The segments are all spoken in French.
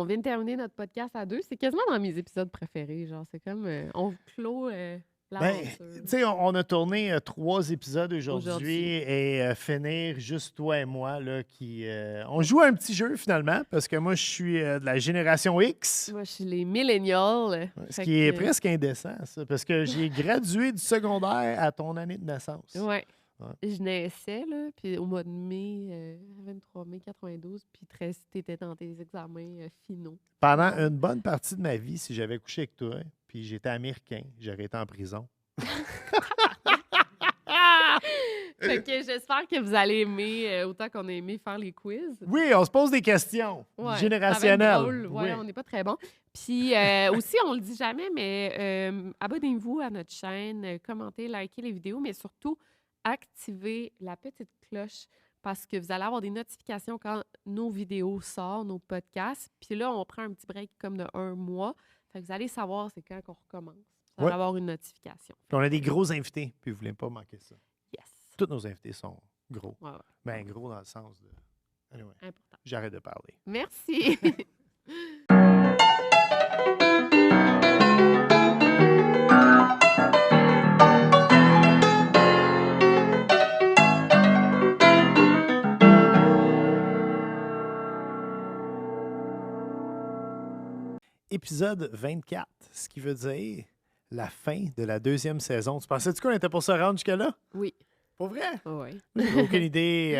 vient de terminer notre podcast à deux. C'est quasiment dans mes épisodes préférés. Genre, c'est comme on clôt l'aventure. Tu sais, on a tourné 3 épisodes aujourd'hui et finir juste toi et moi, là, on joue à un petit jeu finalement, parce que moi, je suis de la génération X. Moi, je suis les millennials. Ce qui est presque indécent, ça, parce que j'ai gradué du secondaire à ton année de naissance. Ouais. Je naissais, là, puis au mois de mai, 23 mai 92, puis t'étais dans tes examens finaux. Pendant une bonne partie de ma vie, si j'avais couché avec toi, puis j'étais américain, j'aurais été en prison. Fait que j'espère que vous allez aimer autant qu'on a aimé faire les quiz. Oui, on se pose des questions générationnelles. Oui, on n'est pas très bon. Puis aussi, on le dit jamais, mais abonnez-vous à notre chaîne, commentez, likez les vidéos, mais surtout, activez la petite cloche parce que vous allez avoir des notifications quand nos vidéos sortent, nos podcasts. Puis là, on prend un petit break comme de 1 mois. Fait que vous allez savoir c'est quand qu'on recommence. Vous allez avoir une notification. Puis on a des gros invités, puis vous ne voulez pas manquer ça. Yes. Tous nos invités sont gros. Ouais. Ben, gros dans le sens de... Anyway, important. J'arrête de parler. Merci. Épisode 24, ce qui veut dire la fin de la 2e saison. Tu pensais-tu qu'on était pour se rendre jusque-là? Oui. Pour vrai? Oui. J'ai aucune idée.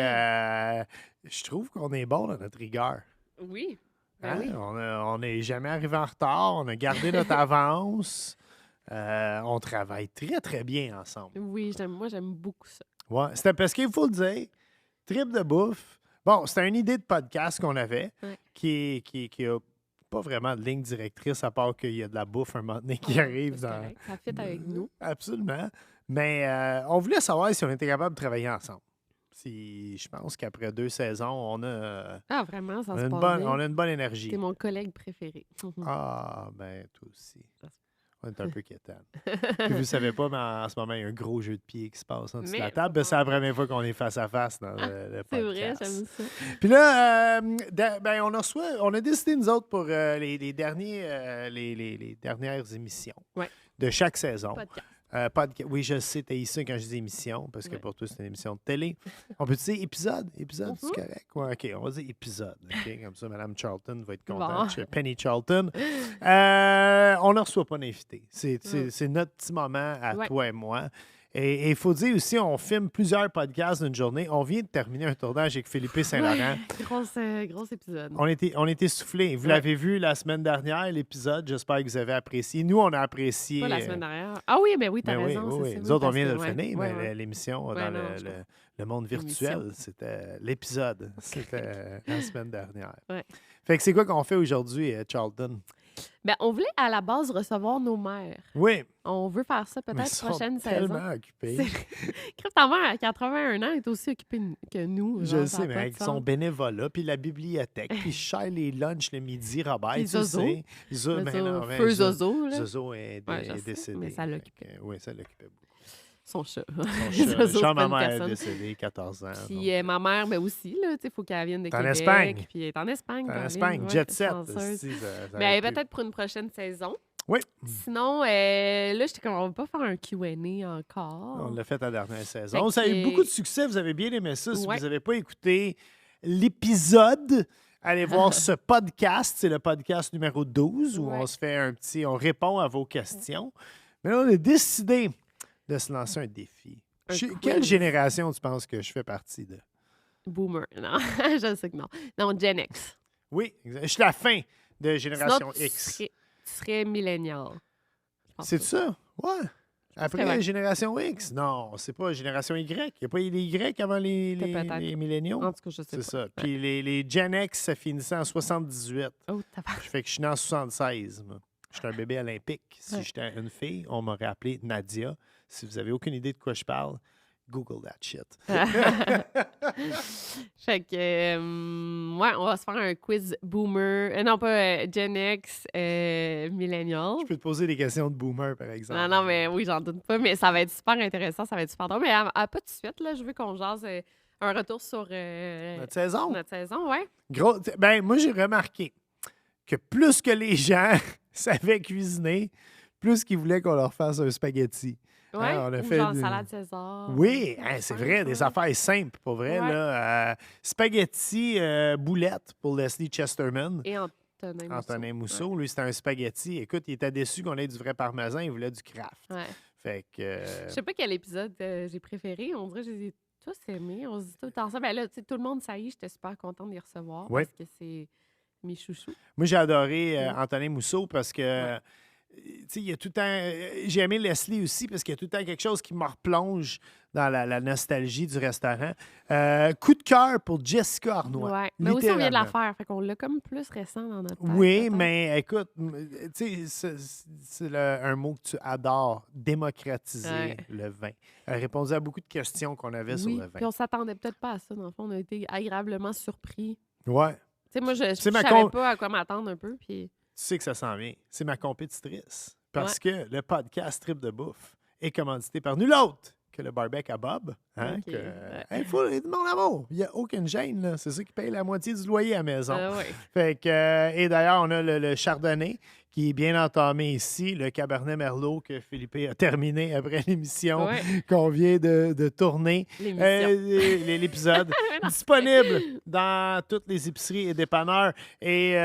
Je trouve qu'on est bon dans notre rigueur. Oui. Hein? Oui. On n'est jamais arrivé en retard. On a gardé notre avance. On travaille très, très bien ensemble. Oui, moi, j'aime beaucoup ça. Ouais. C'était parce qu'il faut le dire, Trip de bouffe. Bon, c'était une idée de podcast qu'on avait qui a pas vraiment de ligne directrice à part qu'il y a de la bouffe un moment donné qui arrive. Ça fit avec nous. Absolument. Mais on voulait savoir si on était capable de travailler ensemble. Je pense qu'après 2 saisons, on a... Vraiment, ça on se a passe bien. on a une bonne énergie. T'es mon collègue préféré. Ah, ben, toi aussi. On est un peu quétaine. Puis vous ne savez pas, mais en ce moment, il y a un gros jeu de pieds qui se passe en dessous de la table. Ben, c'est la première fois qu'on est face à face dans le podcast. C'est vrai, j'aime ça. Puis là, on a décidé, nous autres, pour les dernières émissions de chaque saison. Oui, je sais, t'as ça quand je dis émission, parce que pour toi, c'est une émission de télé. On peut dire épisode? Épisode, c'est correct? Ouais, OK, on va dire épisode. OK, comme ça, Mme Charlton va être contente. Bon. Penny Charlton. On ne reçoit pas d'invité. C'est notre petit moment à toi et moi. Et il faut dire aussi, on filme plusieurs podcasts d'une journée. On vient de terminer un tournage avec Philippe Saint-Laurent. Gros épisode. On était soufflés. Vous l'avez vu la semaine dernière, l'épisode. J'espère que vous avez apprécié. Nous, on a apprécié. Pas la semaine dernière. Ah oui, mais oui, t'as raison. Oui. C'est Nous autres, on vient de le finir, finir, mais l'émission dans le monde virtuel, c'était l'épisode. C'était la semaine dernière. Fait que c'est quoi qu'on fait aujourd'hui, Charlton? Ben, on voulait à la base recevoir nos mères. Oui. On veut faire ça peut-être prochaine saison. Tellement occupés. Ta mère, à 81 ans, est aussi occupée que nous. Je sais, mais avec son bénévolat, puis la bibliothèque, puis je sers les lunchs le midi, Robert, tu sais. Feu Zozo. Zozo est décédé. Mais ça l'occupait. Oui, ça l'occupait beaucoup. Son chat. Son ma mère est décédée, 14 ans. Puis ma mère, mais aussi, il faut qu'elle vienne de Québec. En Espagne. Puis elle est en Espagne. En Espagne, jet set. Mais peut-être pour une prochaine saison. Oui. Sinon, là, j'étais comme, on va pas faire un Q&A encore. On l'a fait la dernière saison. Ça a eu beaucoup de succès. Vous avez bien aimé ça. Si vous n'avez pas écouté l'épisode, allez voir ce podcast. C'est le podcast numéro 12 où on se fait on répond à vos questions. Mais là, on a décidé de se lancer un défi. Quelle génération tu penses que je fais partie de? Boomer. Non, je sais que non. Non, Gen X. Oui, je suis la fin de génération Sinon, X. Tu serais millénial. C'est ça? Ouais. Après la génération X? Non, c'est pas génération Y. Il n'y a pas eu les Y avant les milléniaux? En tout cas, je sais pas. C'est ça. Puis les Gen X, ça finissait en 78. Oh, t'as pas... Fait que je suis né en 76. Moi. Je suis un bébé olympique. Si j'étais une fille, on m'aurait appelé Nadia. Si vous avez aucune idée de quoi je parle, Google that shit. Fait que, on va se faire un quiz boomer. Non, pas Gen X, millennial. Je peux te poser des questions de boomer, par exemple. Non, mais oui, j'en doute pas. Mais ça va être super intéressant, ça va être super drôle. Mais pas tout de suite, là, je veux qu'on jase un retour sur notre saison. Notre saison, ouais. Ben, moi, j'ai remarqué que plus que les gens savaient cuisiner, plus qu'ils voulaient qu'on leur fasse un spaghetti. Oui, on a ou fait genre salade César. Oui, c'est vrai, des affaires simples, pour vrai. Ouais. Là, spaghetti boulette pour Leslie Chesterman. Et Antonin Mousseau. Ouais. Lui, c'était un spaghetti. Écoute, il était déçu qu'on ait du vrai parmesan. Il voulait du Kraft. Ouais. Fait que... Je sais pas quel épisode j'ai préféré. On dirait que je les ai tous aimés. On se dit tout le temps ça. Ben là, tout le monde, ça y est, j'étais super contente de les recevoir parce que c'est mes chouchous. Moi, j'ai adoré Antonin Mousseau parce que... Tu sais, il y a tout le temps... J'ai aimé Leslie aussi parce qu'il y a tout le temps quelque chose qui me replonge dans la nostalgie du restaurant. Coup de cœur pour Jessica Arnois. Oui, mais aussi on vient de la faire. Fait qu'on l'a comme plus récent dans notre tête. Oui, peut-être. mais écoute, tu sais, c'est un mot que tu adores, démocratiser le vin. Elle répondait à beaucoup de questions qu'on avait sur le vin. Puis on s'attendait peut-être pas à ça. Dans le fond, on a été agréablement surpris. Ouais. Tu sais, moi, je savais pas à quoi m'attendre un peu. Puis... Tu sais que ça s'en vient. C'est ma compétitrice. Parce que le podcast Trip de bouffe est commandité par nul autre que le barbecue à Bob. Hein, il faut mon amour. Il n'y a aucune gêne. Là. C'est ça qui paye la moitié du loyer à la maison. Fait que, et d'ailleurs, on a le Chardonnay qui est bien entamé ici, le Cabernet Merlot que Philippe a terminé après l'émission qu'on vient de tourner. L'épisode disponible dans toutes les épiceries et dépanneurs. Et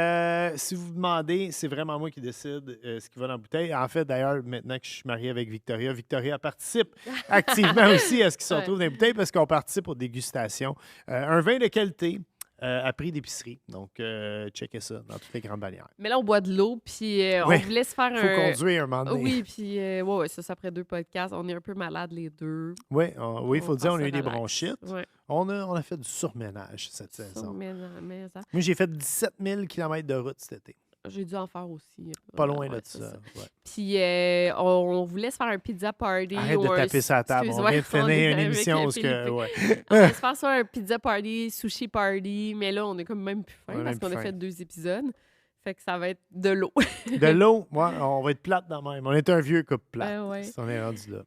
si vous vous demandez, c'est vraiment moi qui décide ce qui va dans la bouteille. En fait, d'ailleurs, maintenant que je suis marié avec Victoria participe activement aussi à ce qui se retrouve dans les bouteilles parce qu'on participe aux dégustations. Un vin de qualité. À prix d'épicerie. Donc, checkez ça dans toutes les grandes bannières. Mais là, on boit de l'eau, puis on vous laisse faire Il faut conduire un moment donné. Oui, puis ça après 2 podcasts. On est un peu malades les deux. Oui, il faut dire, on a eu des bronchites. Ouais. On a fait du surménage cette saison. Surménage. Moi, j'ai fait 17 000 km de route cet été. J'ai dû en faire aussi. Pas loin de ça. Ouais. Puis on vous laisse faire un pizza party. Arrête de taper sa table. On vient de finir une émission. On laisse faire ça un pizza party, sushi party. Mais là, on est comme même plus fin parce qu'on a fait 2 épisodes. Fait que ça va être de l'eau. De l'eau? Ouais, on va être plate dans même. On est un vieux couple plate. Si on est rendu là.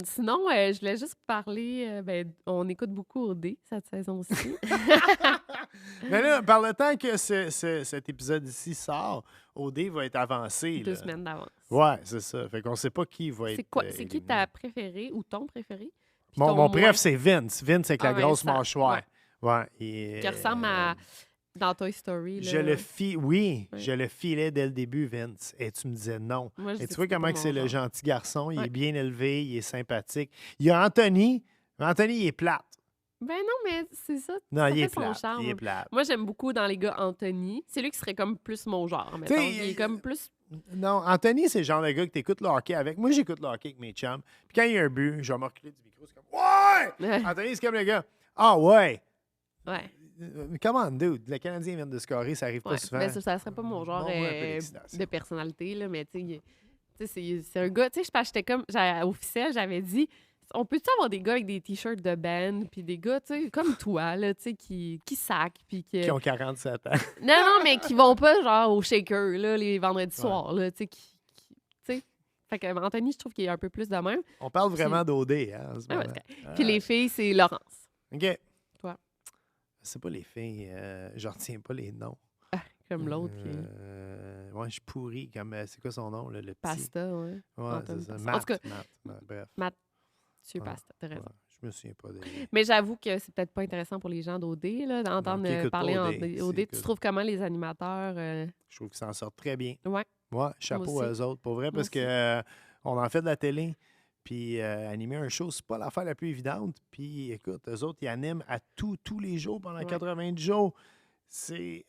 Sinon, je voulais juste parler. On écoute beaucoup OD cette saison-ci. Mais là, par le temps que cet épisode ici sort, OD va être avancé. 2 semaines d'avance. Ouais, c'est ça. Fait qu'on sait pas qui va être. C'est qui ta préférée ou ton préféré? Mon préf, c'est Vince. Vince avec la grosse mâchoire. Ouais. Qui ressemble à. Dans Toy Story. Là. Je le filais dès le début, Vince. Et tu me disais non. Moi, et tu vois comment c'est le gentil garçon. Il est bien élevé, il est sympathique. Il y a Anthony. Anthony, il est plate. Ben non, mais c'est ça. Non, il est son plate. charme. Il est plate. Moi, j'aime beaucoup dans les gars Anthony. C'est lui qui serait comme plus mon genre. Mettons. Il est comme plus... Non, Anthony, c'est le genre de gars que t'écoutes le hockey avec. Moi, j'écoute le hockey avec mes chums. Puis quand il y a un but, je vais me reculer du micro. C'est comme « Ouais! » Anthony, c'est comme le gars. « Ah ouais! » Ouais. Come on, dude. Le Canadien vient de scorer, ça arrive pas souvent. Ben ça serait pas mon genre de personnalité, là, mais tu sais, c'est un gars. Tu sais, j'étais comme, officiel, j'avais dit, on peut-tu avoir des gars avec des t-shirts de band, puis des gars, tu sais, comme toi, là, tu sais, qui sacent, puis qui ont 47 ans. Non, mais qui vont pas, genre, au shaker, là, les vendredis soirs, là, tu sais, tu sais. Fait que Anthony, je trouve qu'il est un peu plus de même. On parle vraiment d'OD, hein, en ce moment. Puis les filles, c'est Laurence. OK. Toi? C'est pas les filles, je retiens pas les noms. Comme l'autre. Ouais, je suis pourri. C'est quoi son nom, là, le petit? Pasta, ouais. Ouais, c'est ça. En tout cas, bref. Mathieu Pasta, t'as raison. Ouais, je me souviens pas des... Mais j'avoue que c'est peut-être pas intéressant pour les gens d'OD, là, d'entendre parler en OD. Tu trouves comment les animateurs? Je trouve qu'ils s'en sortent très bien. Ouais. Ouais, chapeau à eux autres, pour vrai, parce que on en fait de la télé. Puis animer un show, c'est pas l'affaire la plus évidente. Puis écoute, eux autres, ils animent à tous les jours pendant 90 jours. C'est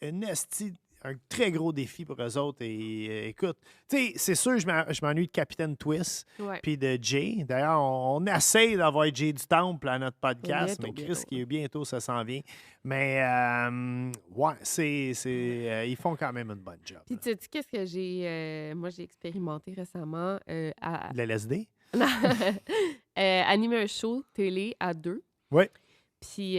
un très gros défi pour eux autres. Et écoute, tu sais, c'est sûr, je m'ennuie de Capitaine Twist puis de Jay. D'ailleurs, on essaie d'avoir Jay du Temple à notre podcast, mais Chris, qui est bientôt, ça s'en vient. Mais ils font quand même une bonne job. Puis tu sais, qu'est-ce que j'ai expérimenté récemment? De l'LSD? Animer un show télé à 2. Oui. Puis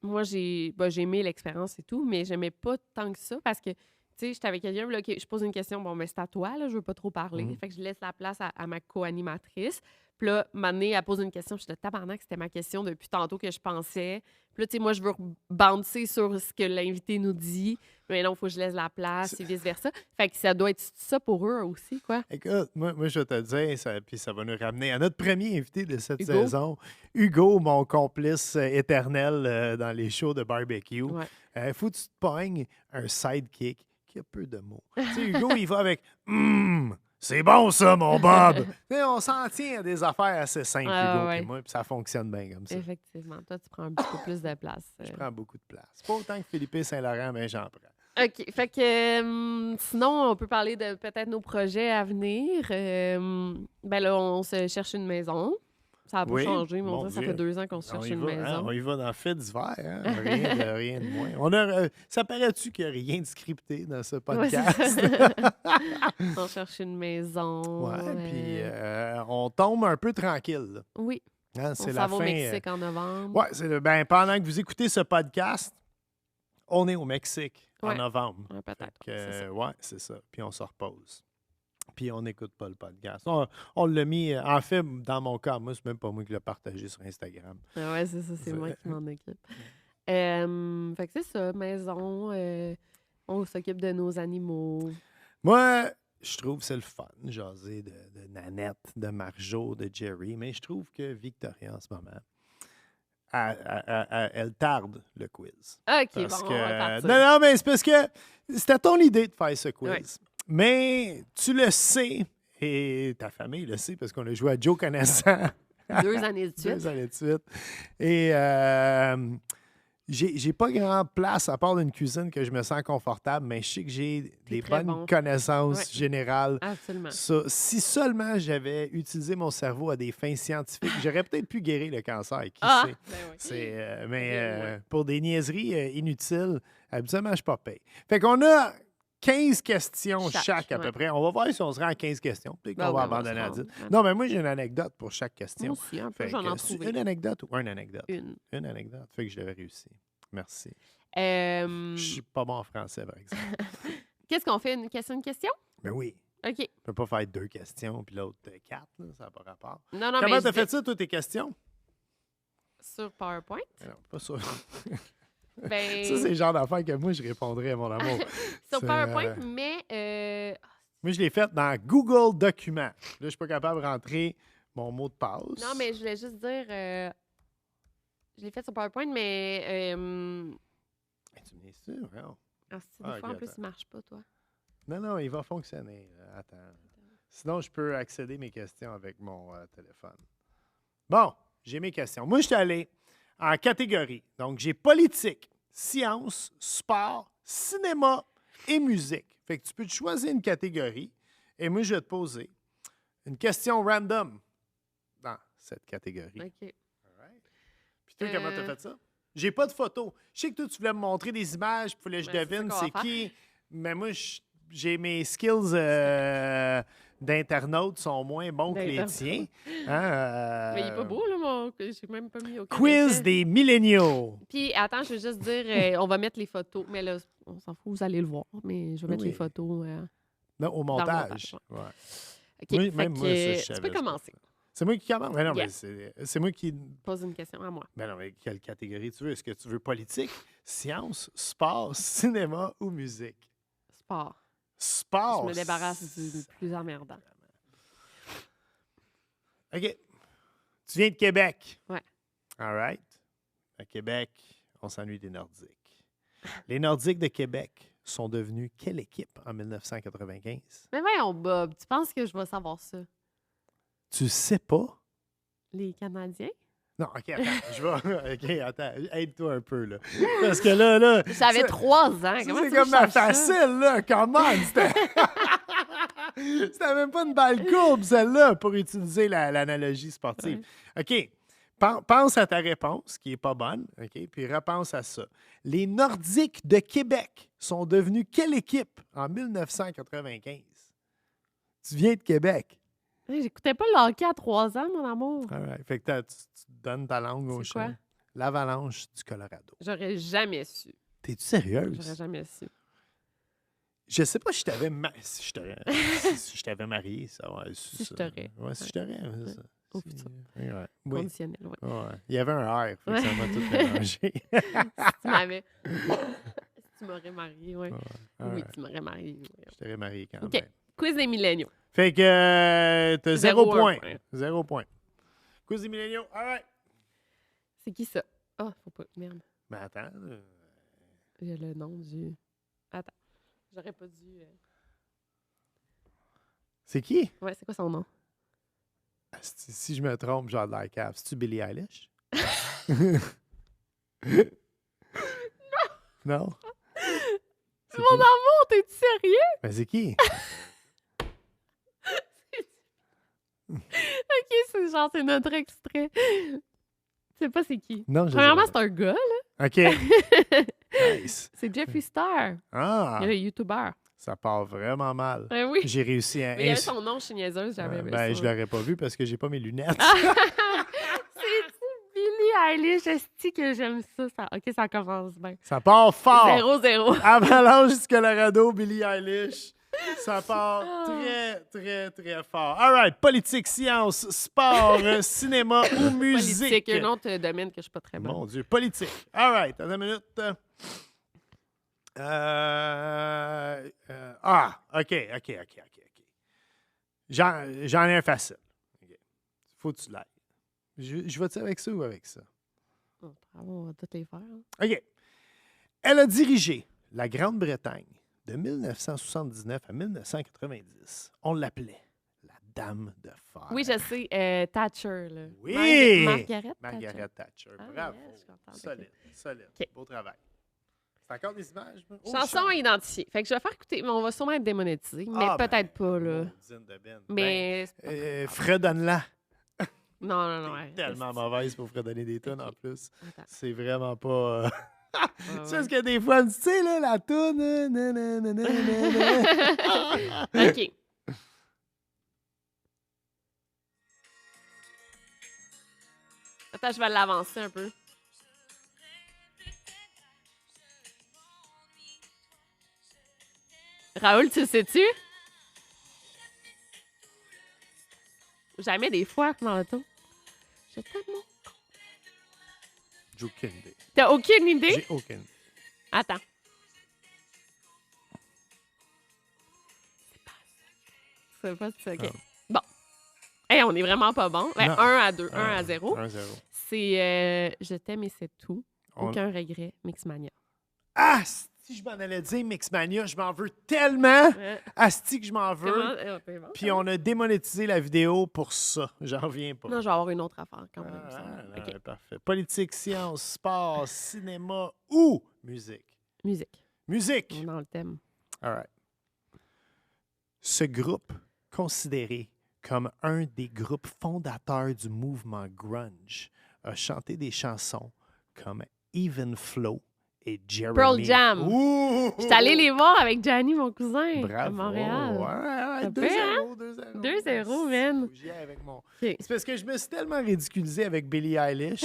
moi, j'ai aimé l'expérience et tout, mais j'aimais pas tant que ça parce que Tu sais, j'étais avec quelqu'un, là, je pose une question, bon, mais c'est à toi, là, je veux pas trop parler. Fait que je laisse la place à ma co-animatrice. Puis là, Mané, elle pose une question, je te tabarnak, c'était ma question depuis tantôt que je pensais. Puis là, tu sais, moi, je veux bouncer sur ce que l'invité nous dit. Mais non, il faut que je laisse la place et vice-versa. Fait que ça doit être ça pour eux aussi, quoi. Écoute, moi je vais te dire, puis ça va nous ramener à notre premier invité de cette Hugo. saison, Hugo, mon complice éternel dans les shows de barbecue. Ouais. Faut que tu te pognes un sidekick qui a peu de mots. Tu sais, Hugo, il va avec c'est bon ça, mon Bob! Tu sais, on s'en tient à des affaires assez simples, Hugo et moi, puis ça fonctionne bien comme ça. Effectivement. Toi, tu prends un petit peu plus de place. Je prends beaucoup de place. Pas autant que Philippe Saint-Laurent, mais j'en prends. OK. Fait que sinon, on peut parler de peut-être nos projets à venir. Ben là, on se cherche une maison. Ça n'a pas changé, mais ça fait 2 ans qu'on se cherche une maison. Hein, on y va dans le fait d'hiver, hein? Rien de moins. Ça paraît-tu qu'il n'y a rien de scripté dans ce podcast? On cherche une maison. Ouais, puis on tombe un peu tranquille. Là. Oui. Hein, on s'en va au Mexique en novembre. Ouais, pendant que vous écoutez ce podcast, on est au Mexique en novembre. Ouais, peut-être. C'est ça. Puis on se repose. Puis on n'écoute pas le podcast. On l'a mis, en fait, dans mon cas, moi, c'est même pas moi qui l'ai partagé sur Instagram. Ouais, c'est ça, c'est moi qui m'en occupe. Fait que c'est ça, maison, on s'occupe de nos animaux. Moi, je trouve que c'est le fun, jaser de Nanette, de Marjo, de Jerry, mais je trouve que Victoria, en ce moment, elle tarde le quiz. OK, parce on que... va partir. Non, mais c'est parce que c'était ton idée de faire ce quiz. Ouais. Mais tu le sais, et ta famille le sait, parce qu'on a joué à Joe Connaissant. 2 années de suite. 2 années de suite. Et j'ai pas grand place, à part d'une cuisine que je me sens confortable, mais je sais que j'ai des bonnes connaissances générales. Absolument. Si seulement j'avais utilisé mon cerveau à des fins scientifiques, j'aurais peut-être pu guérir le cancer. Qui sait? Ben oui. Mais pour des niaiseries inutiles, habituellement, je suis pas payé. Fait qu'on a 15 questions chaque à peu près. On va voir si on se rend à 15 questions. Peut-être qu'on va abandonner à 10. Non, mais moi, j'ai une anecdote pour chaque question. Moi aussi, un peu, j'en ai trouvé. Une anecdote ou une anecdote? Une anecdote. Fait que je l'avais réussi. Merci. Je suis pas bon en français, par exemple. Qu'est-ce qu'on fait? Une question? Ben oui. OK. On peut pas faire 2 questions puis l'autre 4. Là, ça n'a pas rapport. Non, comment t'as fait ça, toutes tes questions? Sur PowerPoint? Non, pas sur... Ben... Ça, c'est le genre d'affaires que moi, je répondrais à mon amour. Sur PowerPoint, mais... Moi, je l'ai fait dans Google Documents. Là, je suis pas capable de rentrer mon mot de passe. Non, mais je voulais juste dire... Je l'ai fait sur PowerPoint, mais... Tu me dis sûr, non? Des fois, en plus, il marche pas, toi. Non, il va fonctionner. Attends. Sinon, je peux accéder à mes questions avec mon téléphone. Bon, j'ai mes questions. Moi, je suis allé en catégorie. Donc, j'ai politique, sciences, sport, cinéma et musique. Fait que tu peux te choisir une catégorie et moi, je vais te poser une question random dans cette catégorie. OK. Puis toi, comment t'as fait ça? J'ai pas de photos. Je sais que toi, tu voulais me montrer des images, il fallait que je devine c'est qui. Mais moi, j'ai mes skills d'internaute sont moins bons que les tiens. Mais il est pas beau, là, j'ai même pas mis aucun quiz effet. des milléniaux. Puis, attends, je veux juste dire, on va mettre les photos. Mais là, on s'en fout, vous allez le voir. Mais je vais mettre les photos non, au montage. Ouais. OK, même moi, ça, je tu savais, peux commencer. C'est moi qui commence? Mais non, mais c'est moi qui... Pose une question à moi. Ben non, mais quelle catégorie tu veux? Est-ce que tu veux politique, sciences, sport, cinéma ou musique? Sport. Sport? Je me débarrasse du plus emmerdant. OK. Tu viens de Québec? Ouais. All right. À Québec, on s'ennuie des Nordiques. Les Nordiques de Québec sont devenus quelle équipe en 1995? Mais voyons, Bob, tu penses que je vais savoir ça? Tu sais pas? Les Canadiens? Non, OK, attends. Je vais... OK, attends. Aide-toi un peu, là. Parce que là... J'avais 3 ans. Comment c'est comme ma facile, là. Comment? C'était même pas une balle courbe, celle-là, pour utiliser l'analogie sportive. OK. Pense à ta réponse, qui est pas bonne, OK? Puis repense à ça. Les Nordiques de Québec sont devenus quelle équipe en 1995? Tu viens de Québec. J'écoutais pas le hockey à 3 ans, mon amour. All right. Fait que tu donnes ta langue au chat. L'Avalanche du Colorado. J'aurais jamais su. T'es-tu sérieuse? J'aurais jamais su. Je sais pas si si je t'avais marié, ça. Ouais, si je t'aurais. Ouais, si je t'aurais. Au futur. Ouais. Conditionnel, oui. Ouais. Il y avait un R, fait que ça m'a tout mélangé. Si tu m'avais... Si tu m'aurais marié, oui. Oui, tu m'aurais marié. Ouais. Je t'aurais marié quand OK. même. Quiz des milléniaux. Fait que t'as 0 point. 0 point. Quiz des milléniaux. All right. C'est qui ça? Ah, faut pas... Merde. Mais attends. J'ai le nom du... Attends. J'aurais pas dû... C'est qui? Ouais, c'est quoi son nom? Si je me trompe, genre de la cave. C'est-tu Billie Eilish? Non? Mon amour, t'es-tu sérieux? Ben, c'est qui? OK, c'est genre, c'est notre extrait. Tu sais pas c'est qui? Non, je Premièrement, sais c'est un gars, là. OK. Nice. C'est Jeffree Star. Ah! Il est YouTuber. Ça part vraiment mal. Ben oui. J'ai réussi à... Mais il y avait son nom, je suis niaiseuse, j'avais vu ça. Je l'aurais pas vu parce que j'ai pas mes lunettes. C'est-tu Billie Eilish? Est-ce que j'aime ça? OK, ça commence bien. Ça part fort! 0-0. Avalanche du Colorado, Billie Eilish. Ça part très, très, très fort. All right. Politique, science, sport, cinéma ou musique. Politique, un autre domaine que je suis pas très bonne. Mon Dieu. Politique. All right. Attends une minute. OK. J'en ai un facile. Okay. Faut que tu l'ailles. Je vais-tu avec ça ou avec ça? Oh, bravo, on va tous les faire. Hein? OK. Elle a dirigé la Grande-Bretagne de 1979 à 1990. On l'appelait la Dame de Fer. Oui, je sais. Thatcher. Là. Oui! Margaret Thatcher. Bravo. Yeah, solide. Okay. Beau travail. C'est encore des images? Chanson à identifier. Fait que je vais faire écouter, mais on va sûrement être démonétisé. Mais peut-être pas, là. Mais... fredonne-la. Non. T'es tellement mauvaise pour fredonner des tonnes en plus. Attends. C'est vraiment pas... Tu sais ce que des fois, tu sais, là, la toune... OK. Attends, je vais l'avancer un peu. Raoul, tu le sais-tu? Jamais des fois dans l'auto. J'ai tellement... J'ai aucune idée. T'as aucune idée? J'ai aucune idée. Attends. C'est pas ça. OK. Bon. Hey, on est vraiment pas bon. Ben, 1-2. 1-0. 1-0. C'est Je t'aime et c'est tout. Aucun regret. Mixmania. Ah! Si je m'en allais dire Mixmania, je m'en veux tellement. Asti que je m'en veux. Puis on a démonétisé la vidéo pour ça. J'en reviens pas. Non, je vais avoir une autre affaire quand même. Okay. Parfait. Politique, science, sport, cinéma ou musique? Musique. On est dans le thème. All right. Ce groupe, considéré comme un des groupes fondateurs du mouvement grunge, a chanté des chansons comme Even Flow et Jeremy. Pearl Jam. Ouh! Je suis allée les voir avec Gianni, mon cousin, Bravo. à Montréal. Ouais, 2-0. 2-0, man. J'y ai avec mon... Okay. C'est parce que je me suis tellement ridiculisé avec Billie Eilish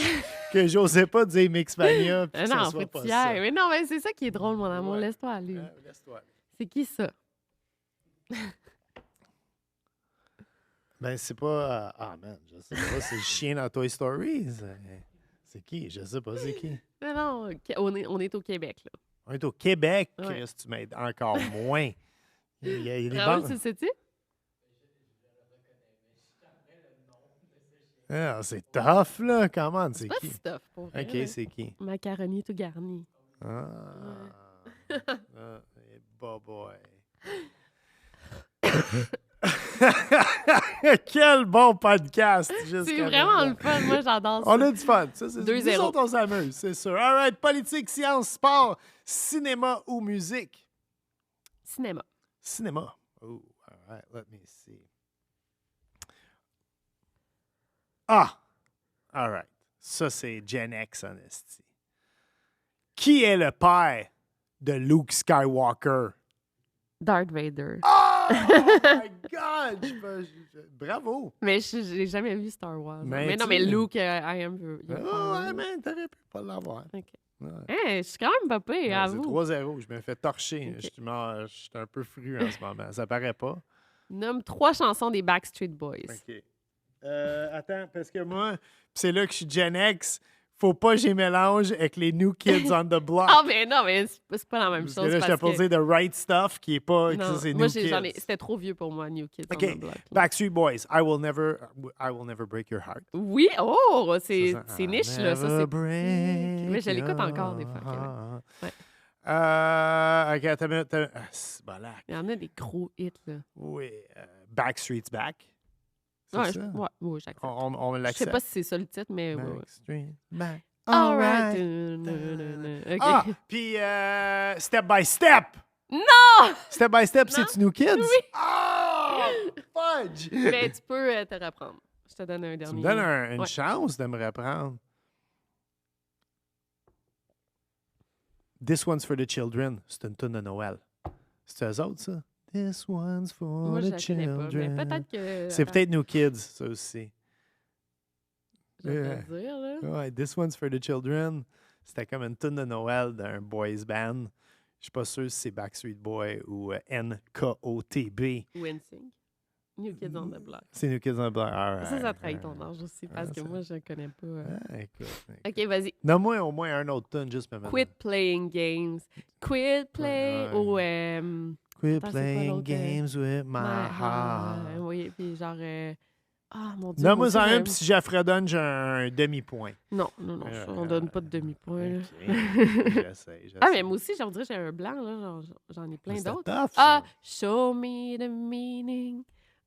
que j'osais pas dire Mixmania. Puis non, ça soit pas ça. ça. Mais non, mais c'est ça qui est drôle, mon amour. Ouais. Laisse-toi aller. Laisse-toi aller. C'est qui ça? Ben, c'est pas... Ah, man, je sais pas. C'est le chien dans Toy Story. C'est qui? Je sais pas, c'est qui? Non, on est au Québec, là. On est au Québec, ouais. Chris, tu m'aides encore moins. Il y a Raoul, tu le sais-tu? Ah, c'est tough, là. Comment? C'est qui? C'est tough, pour vrai. OK, c'est qui? Macaroni tout garni. Ah. Boy. Quel bon podcast! C'est vraiment le fun. Moi, j'adore ça. On a du fun. Ça, c'est 2-0. Nous autres, on s'amuse, c'est sûr. All right. Politique, science, sport, cinéma ou musique? Cinéma. Oh, all right. Let me see. Ah! All right. Ça, c'est Gen X, honesty. Qui est le père de Luke Skywalker? Darth Vader. Oh my God! Bravo! Mais j'ai jamais vu Star Wars. Mais non, mais Luke, I am... ouais, man, t'aurais pu pas l'avoir. OK. Je suis quand même pas pire, à C'est vous. 3-0. Je me fais torcher. Je suis un peu fru en ce moment. Ça paraît pas. Nomme 3 chansons des Backstreet Boys. OK. Attends, parce que moi, c'est là que je suis Gen X. Faut pas que j'y mélange avec les New Kids on the Block. Ah, mais non, mais c'est pas la même chose. Parce que là, je t'ai posé The Right Stuff, qui est pas... Non, c'est moi, New Kids. c'était trop vieux pour moi, New Kids OK. on the Block. Backstreet Boys, I will never break your heart. Oui, c'est niche, là. Ça, c'est... Mais je l'écoute encore, des fois. Ouais. OK, attends une minute. Il y en a des gros hits, là. Oui. Backstreet's Back. Ouais, ça? ouais, j'accepte. On Je l'accepte. sais pas si c'est ça le titre, mais... Backstreet Back. All right. Okay. Ah, puis Step by Step. Non! Step by Step, c'est-tu New Kids? Oui. Oh! Fudge! Mais tu peux te reprendre. Je te donne un dernier. Tu me donnes une chance de me reprendre. This One's for the Children. C'est une tune de Noël. C'est eux autres, ça? This one's for Moi, je the la connais children. pas, mais peut-être que... C'est peut-être New Kids, ça aussi. Je vais te dire, là. Ouais, This One's for the Children. C'était comme une tune de Noël d'un boys band. Je suis pas sûr si c'est Backstreet Boy ou NKOTB. Ou NSYNC. New Kids on the Block. C'est New Kids on the Block. Ça trahit ton âge aussi, parce que moi, je ne connais pas. Écoute. OK, vas-y. Donne-moi au moins un autre tune, juste pour me Quit playing games. Quit playing... Ou... Quit playing games with my heart. Oui, puis genre... Ah, mon Dieu. Donne-moi en un, puis si j'affredonne, j'ai un demi-point. Non, on donne pas de demi-point. J'essaie. Ah, mais moi aussi, j'en dirais j'ai un blanc, là. J'en ai plein d'autres. Tough, ah, show me the meaning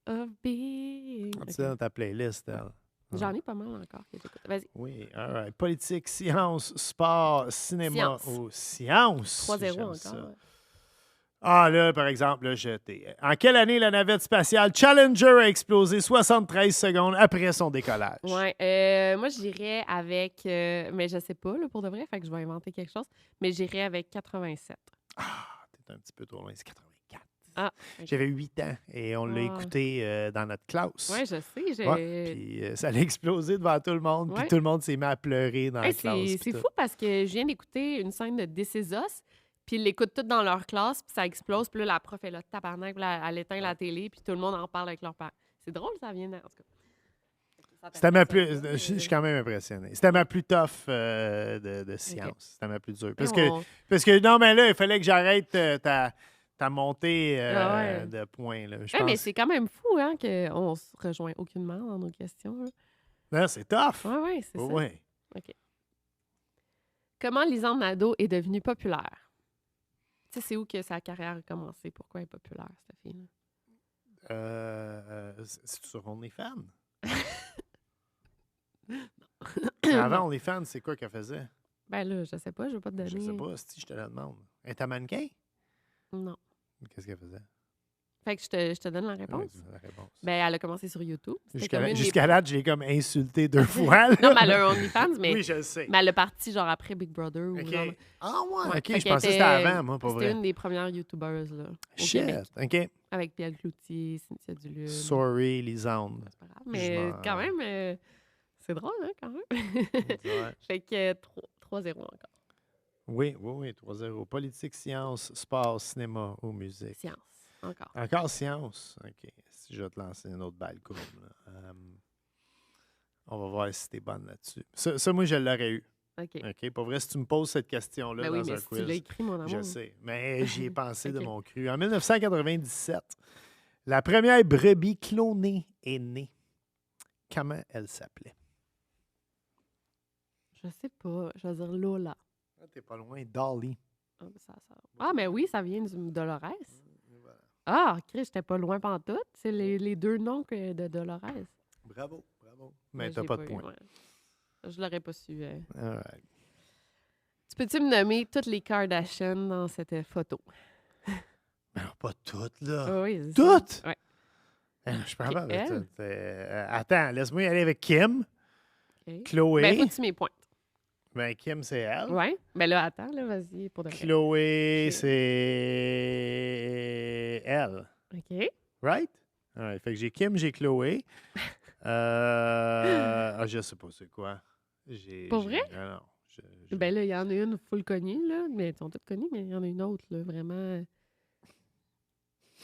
of being. C'est dans ta playlist, elle. J'en ai pas mal encore. Vas-y. Oui, all right. Politique, science, sport, cinéma. Science. Oh, science. 3-0 encore. Ouais. Ah, là, par exemple, là, en quelle année la navette spatiale Challenger a explosé 73 secondes après son décollage? Oui, moi, j'irais avec... mais je sais pas, là, pour de vrai, fait que je vais inventer quelque chose. Mais j'irais avec 87. Ah, t'es un petit peu trop loin, c'est 84. Ah, okay. J'avais 8 ans et on l'a écouté dans notre classe. Oui, je sais. Puis ça allait exploser devant tout le monde, puis tout le monde s'est mis à pleurer dans la classe. C'est fou parce que je viens d'écouter une scène de This Is Us, puis ils l'écoutent toutes dans leur classe, puis ça explose, puis là, la prof est là, tabarnak, puis là, elle éteint la télé, puis tout le monde en parle avec leur père. C'est drôle, ça vient en tout cas. C'était ma plus... Je suis quand même impressionné. C'était ma plus tough de science. Okay. C'était ma plus dure. Parce que, non, mais là, il fallait que j'arrête ta montée de points. Là. Mais c'est quand même fou, hein, qu'on se rejoint aucunement dans nos questions. Là. Non, c'est tough. Oui, c'est ça. Oui. OK. Comment Lisanne Nadeau est devenue populaire? Tu sais, c'est où que sa carrière a commencé? Pourquoi elle est populaire, cette fille-là? C'est sur OnlyFans? Avant OnlyFans, c'est quoi qu'elle faisait? Ben là, je sais pas, je veux pas te donner. Je sais pas, si je te la demande. Elle est mannequin? Non. Qu'est-ce qu'elle faisait? Fait que je te donne la réponse. Oui, la réponse. Ben, elle a commencé sur YouTube. Jusqu'à là, je l'ai comme insulté 2 fois. Là. Non, mais elle a un OnlyFans, mais... Oui, je le sais. Mais elle est partie genre après Big Brother. Ou OK. genre... Ah ouais, OK, je pensais que c'était avant, moi, pour vrai. C'était une des premières YouTubers, là, au Shit, Québec. OK. Avec Pierre Cloutier, Cynthia Duluth. Sorry, Lisanne. C'est pas grave, mais quand même, c'est drôle, hein, quand même. Ouais. Fait que 3-0 encore. Oui, 3-0. Politique, science, sport, cinéma ou musique. Science. Encore science? OK. Si je vais te lancer une autre balle courbe. On va voir si t'es bonne là-dessus. Ça, moi, je l'aurais eu. OK. Pour vrai, si tu me poses cette question-là dans un quiz... Tu l'as écrit, mon amour. Je sais. Mais j'y ai pensé de mon cru. En 1997, la première brebis clonée est née. Comment elle s'appelait? Je sais pas. Je vais dire Lola. T'es pas loin. Dolly. Mais oui, ça vient du Dolores. Ah, Chris, j'étais pas loin pantoute. C'est les 2 noms de Dolores. Bravo. Mais t'as pas de point. Je l'aurais pas su. All right. Tu peux-tu me nommer toutes les Kardashians dans cette photo? Mais pas toutes, là. Oui, toutes? Oui. Je peux pas avec toutes. Attends, laisse-moi y aller avec Kim. Okay. Chloé. Ben, faut-tu mes points? Ben, Kim, c'est elle. Oui. Ben là, attends, là, vas-y pour de vrai. Chloé, c'est elle. OK. Right? All right. Fait que j'ai Kim, j'ai Chloé. Je sais pas c'est quoi. Pour vrai? Non, Ben là, il y en a une full connue, là, mais ils sont toutes connues, mais il y en a une autre, là, vraiment...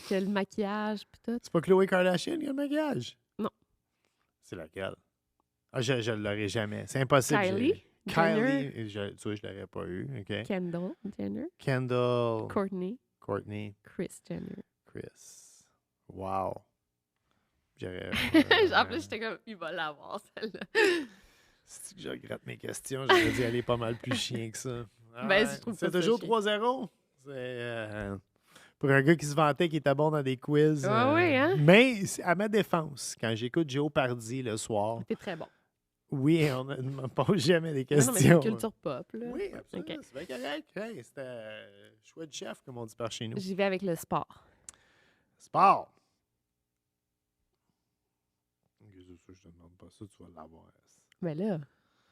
Quel maquillage, pis tout. C'est pas Khloé Kardashian qui a le maquillage? Non. C'est laquelle? Ah, je ne l'aurais jamais. C'est impossible. Kylie? Kylie. Tu vois, je l'aurais pas eu. OK. Kendall Jenner. Kendall. Courtney. Kris Jenner. Chris. Wow. J'aurais... En plus, j'étais comme, il va l'avoir, celle-là. C'est que je regrette mes questions. J'aurais dû aller pas mal plus chien que ça. Ben, je trouve c'est toujours 3-0. C'est... pour un gars qui se vantait qu'il était bon dans des quiz. Oui, hein? Mais à ma défense, quand j'écoute Jeopardy le soir... T'es très bon. Oui, on ne me pose jamais des questions. Non, mais c'est culture pop, là. Oui, absolument. Okay. C'est bien correct. Hey, c'était choix de chef, comme on dit par chez nous. J'y vais avec le sport. Sport. Je te demande pas ça, tu vas l'avoir. Ben là,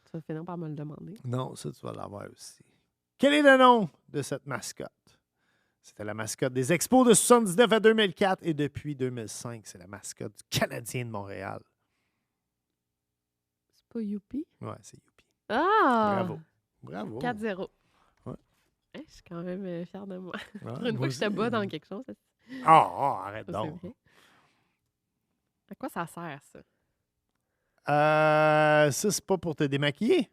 tu vas finir par me le demander. Non, ça, tu vas l'avoir aussi. Quel est le nom de cette mascotte? C'était la mascotte des Expos de 79 à 2004 et depuis 2005, c'est la mascotte du Canadien de Montréal. C'est pas Youpi? Ouais, c'est Youpi. Ah! Bravo. 4-0. Ouais. Je suis quand même fière de moi. Ouais, pour une fois que je te bats dans quelque chose. Arrête donc. À quoi ça sert, ça? Ça, c'est pas pour te démaquiller?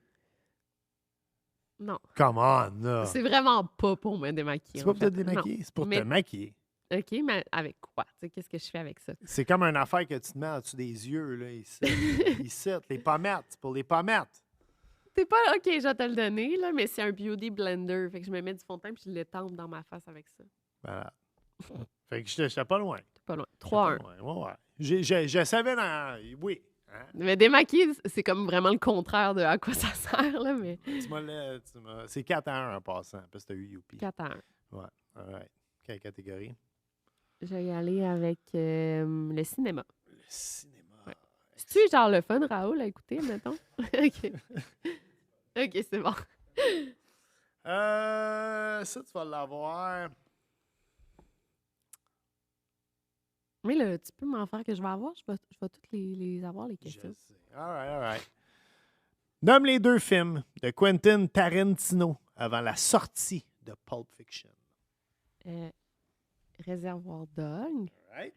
Non. Come on, là. C'est vraiment pas pour me démaquiller. C'est pas pour te démaquiller, c'est pour te maquiller. OK, mais avec quoi? Qu'est-ce que je fais avec ça? C'est comme une affaire que tu te mets en dessous des yeux, là, ici. Ici, les pommettes. C'est pour les pommettes. C'est pas... OK, je vais te le donner, là, mais c'est un beauty blender. Fait que je me mets du fond de teint puis je l'étende dans ma face avec ça. Voilà. Fait que j'étais pas loin. T'es pas loin. 3-1. Ouais. Je savais dans... Oui. Hein? Mais démaquiller, c'est comme vraiment le contraire de à quoi ça sert, là, mais... C'est 4-1 en passant, parce que t'as eu Youpi. 4-1. Ouais, all right. Quelle catégorie? Je vais y aller avec le cinéma. Le cinéma. Ouais. C'est-tu genre le fun, Raoul, à écouter, mettons? OK. OK, c'est bon. Ça, tu vas l'avoir. Mais là, tu peux m'en faire que je vais avoir? Je vais toutes les avoir, les questions. Je sais. All right. Nomme les 2 films de Quentin Tarantino avant la sortie de Pulp Fiction. Réservoir Dog. All right.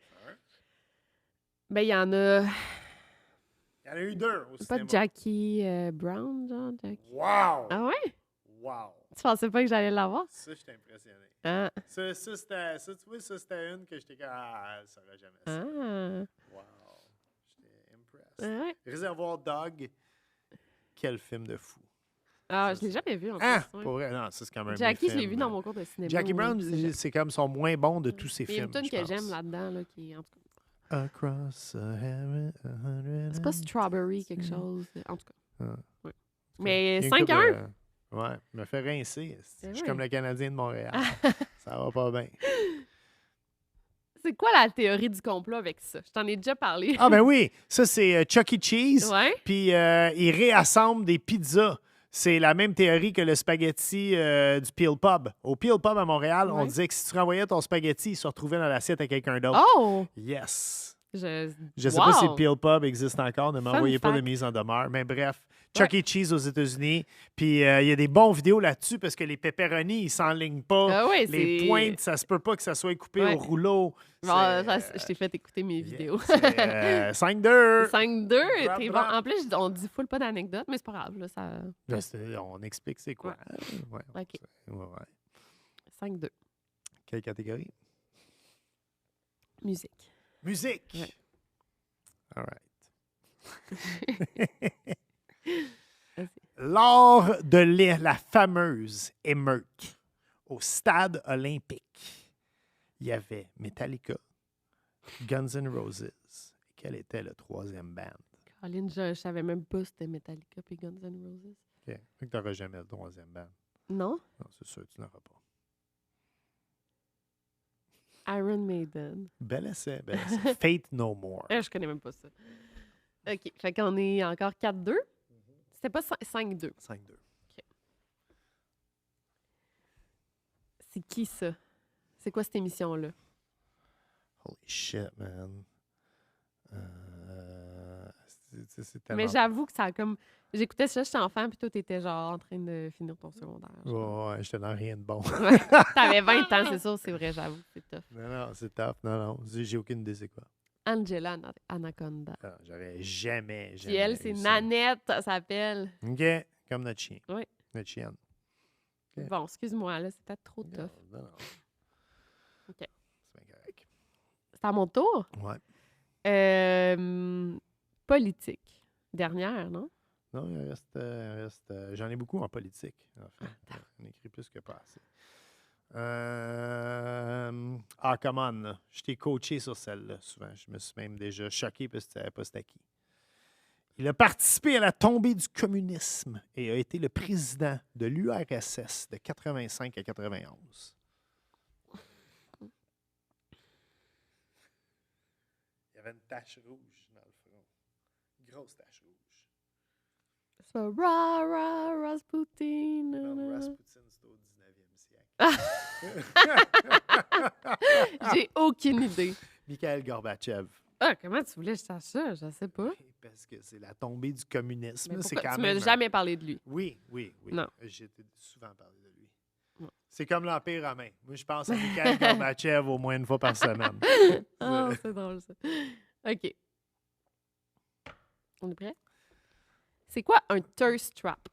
Ben, il y en a... Il y en a eu 2 au cinéma. Pas Jackie Brown, genre? Wow! Ah ouais? Wow! Tu pensais pas que j'allais l'avoir? Ça, j'étais impressionné. Ah. Ça, c'était une que j'étais comme, elle saurait jamais ça. Ah. Wow! J'étais impressed. Ouais. Réservoir Dog, quel film de fou. Ah, je l'ai jamais vu, en plus. Ouais. Pour vrai, non, ça, c'est quand même Jackie, un film. je l'ai vu dans mon cours de cinéma. Jackie Brown, c'est comme son moins bon de tous ses films. Il y a une tune que j'aime là-dedans, là, qui est, en tout cas... Across c'est pas Strawberry quelque chose. En tout cas. Ouais. Mais Il y a 5-1. Ouais, me fait rincer. Je suis vrai. comme le Canadien de Montréal. Ça va pas bien. C'est quoi la théorie du complot avec ça? Je t'en ai déjà parlé. Ah ben oui, ça c'est Chuck E. Cheese. Ouais. Puis il réassemble des pizzas. C'est la même théorie que le spaghetti du Peel Pub. Au Peel Pub à Montréal, on disait que si tu renvoyais ton spaghetti, il se retrouvait dans l'assiette à quelqu'un d'autre. Oh! Yes! Je sais pas si le Peel Pub existe encore, ne m'envoyez pas de fact. mise en demeure. Mais bref, Chuck E. Cheese aux États-unis. Puis il y a des bons vidéos là-dessus parce que les pepperonis, ils s'enlignent pas. Les pointes, ça se peut pas que ça soit coupé au rouleau. Je t'ai fait écouter mes vidéos. 5-2. 5-2. T'es bon. En plus, on dit full pas d'anecdotes, mais c'est pas grave. Là, ça... On explique c'est quoi. Ouais. OK. Ouais. 5-2. Quelle catégorie? Musique. Ouais. All right. Lors de la fameuse émeute au stade olympique, il y avait Metallica, Guns N' Roses. Quel était le 3e band? Caroline, je savais même pas si c'était Metallica et Guns N' Roses. OK. Fait que tu n'auras jamais le 3e band. Non? Non, c'est sûr, tu n'auras pas. Iron Maiden. Bel essai. Fate No More. Je connais même pas ça. OK. Fait qu'on est encore 4-2. C'était pas 5-2. 5-2. OK. C'est qui ça? C'est quoi cette émission-là? Holy shit, man. c'est tellement... Mais j'avoue que ça a comme... J'écoutais ça, j'étais enfant, puis toi, t'étais genre en train de finir ton secondaire. Ouais, j'étais dans rien de bon. Ouais. T'avais 20 ans, c'est sûr, c'est vrai, j'avoue, c'est tough. Non, c'est tough. Non, j'ai aucune idée c'est quoi. Angela Anaconda. Non, j'aurais jamais Puis elle, c'est Nanette, ça s'appelle. OK, comme notre chien. Oui. Notre chienne. Okay. Bon, excuse-moi, là, c'était trop tough. Non. OK. C'est bien correct. C'est à mon tour? Ouais. Politique. Dernière, non? Non, il reste j'en ai beaucoup en politique, en fait. On écrit plus que pas assez. Come on, là. Je t'ai coaché sur celle-là, souvent. Je me suis même déjà choqué parce que tu ne savais pas c'était qui. Il a participé à la tombée du communisme et a été le président de l'URSS de 85 à 91. Il y avait une tache rouge dans le front. Une grosse tache rouge. C'est pas Rasputin. Non, Rasputin, c'est au 19e siècle. J'ai aucune idée. Mikhail Gorbatchev. Ah, comment tu voulais que je sache ça? Je sais pas. Parce que c'est la tombée du communisme. C'est quand tu m'as jamais parlé de lui. Oui. Non. J'ai souvent parlé de lui. Non. C'est comme l'Empire romain. Moi, je pense à Mikhail Gorbatchev au moins une fois par semaine. Oh, c'est drôle, ça. OK. On est prêt? C'est quoi un thirst trap?